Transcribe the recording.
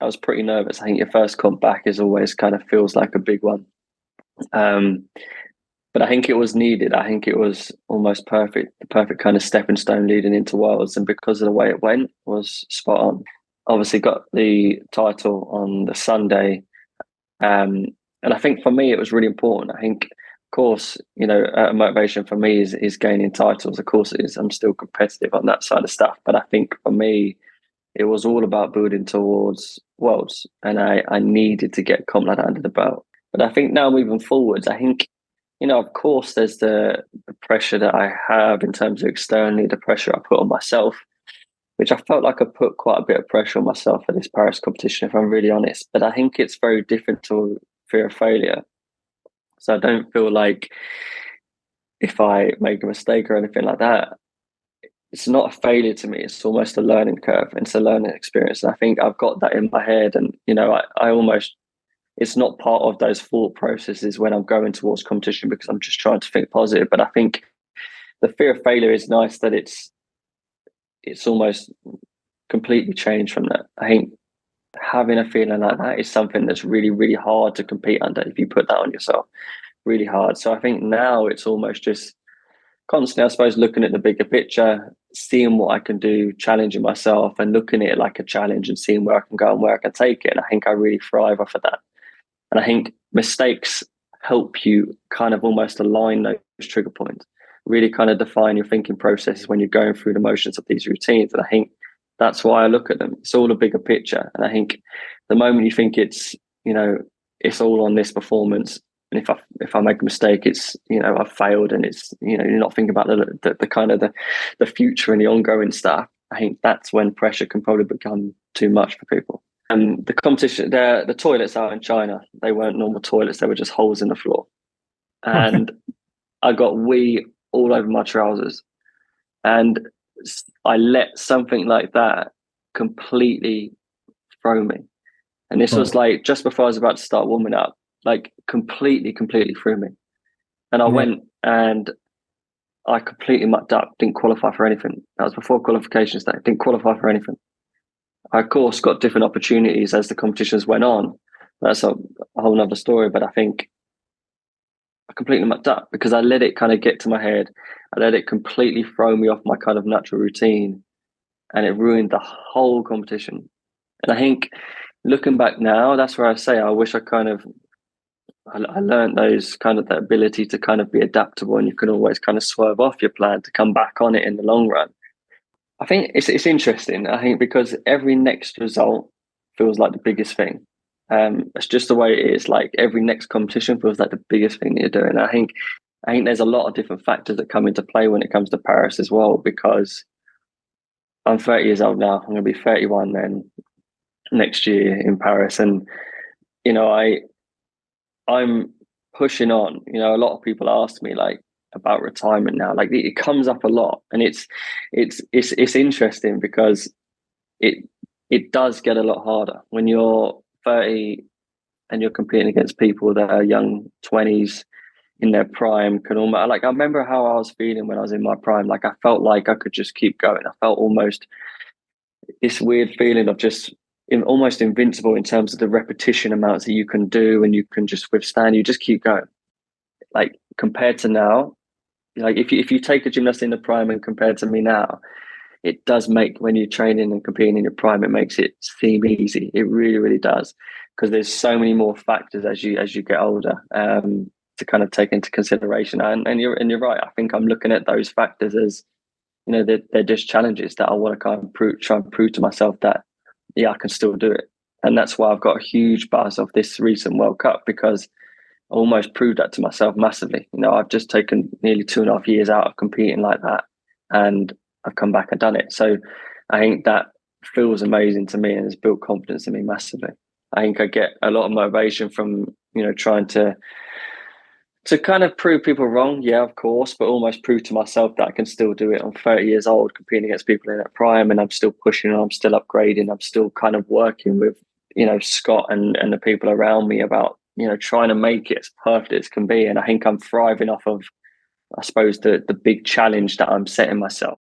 I was pretty nervous. I think your first comp back is always kind of feels like a big one. Um, but I think it was needed. I think it was almost perfect, the perfect kind of stepping stone leading into Worlds. And because of the way it went, was spot on. Obviously, got the title on the Sunday. And I think for me, it was really important. I think, of course, a motivation for me is gaining titles. Of course, it is. I'm still competitive on that side of stuff. But I think for me, it was all about building towards Worlds, and I needed to get comp ladder under the belt. But I think now moving forwards, I think, of course, there's the pressure that I have in terms of externally, the pressure I put on myself, which I felt like I put quite a bit of pressure on myself for this Paris competition, if I'm really honest. But I think it's very different to fear of failure. So I don't feel like if I make a mistake or anything like that, it's not a failure to me. It's almost a learning curve. And it's a learning experience. And I think I've got that in my head. And, I almost, it's not part of those thought processes when I'm going towards competition because I'm just trying to think positive. But I think the fear of failure is nice that it's almost completely changed from that. I think having a feeling like that is something that's really, really hard to compete under if you put that on yourself. Really hard. So I think now it's almost just constantly, I suppose, looking at the bigger picture, seeing what I can do, challenging myself and looking at it like a challenge and seeing where I can go and where I can take it. And I think I really thrive off of that. And I think mistakes help you kind of almost align those trigger points, really kind of define your thinking processes when you're going through the motions of these routines. And I think that's why I look at them. It's all a bigger picture. And I think the moment you think it's all on this performance, and if I make a mistake, it's I've failed, and it's you're not thinking about the kind of the future and the ongoing stuff. I think that's when pressure can probably become too much for people. And the competition, the toilets out in China, they weren't normal toilets; they were just holes in the floor, and I got wee all over my trousers, and I let something like that completely throw me. And this was like just before I was about to start warming up, like completely threw me. And I went and I completely mucked up, didn't qualify for anything. That was before qualifications day, didn't qualify for anything. I, of course, got different opportunities as the competitions went on. That's a whole nother story, but I think I completely mucked up because I let it kind of get to my head. I let it completely throw me off my kind of natural routine, and it ruined the whole competition. And I think looking back now, that's where I say I wish I learned those kind of the ability to kind of be adaptable, and you can always kind of swerve off your plan to come back on it in the long run. I think it's interesting. I think because every next result feels like the biggest thing. It's just the way it is. Like every next competition feels like the biggest thing that you're doing. I think there's a lot of different factors that come into play when it comes to Paris as well, because I'm 30 years old now. I'm going to be 31 then next year in Paris, and I'm pushing on. A lot of people ask me like about retirement now. Like it comes up a lot, and it's interesting because it does get a lot harder when you're 30 and you're competing against people that are young 20s in their prime. Can almost, like, I remember how I was feeling when I was in my prime. Like I felt like I could just keep going. I felt almost this weird feeling of just almost invincible in terms of the repetition amounts that you can do and you can just withstand. You just keep going. Like compared to now, like if you take a gymnast in the prime and compared to me now, it does make, when you're training and competing in your prime, it makes it seem easy. It really, really does, because there's so many more factors as you get older to kind of take into consideration. And you're right. I think I'm looking at those factors as they're just challenges that I want to kind of try and prove to myself that I can still do it. And that's why I've got a huge buzz of this recent World Cup, because I almost proved that to myself massively. I've just taken nearly 2.5 years out of competing like that, and I've come back and done it. So I think that feels amazing to me and has built confidence in me massively. I think I get a lot of motivation from, trying to kind of prove people wrong. Yeah, of course, but almost prove to myself that I can still do it. I'm 30 years old competing against people in that prime, and I'm still pushing, I'm still upgrading. I'm still kind of working with, Scott and the people around me about, trying to make it as perfect as can be. And I think I'm thriving off of, I suppose, the big challenge that I'm setting myself.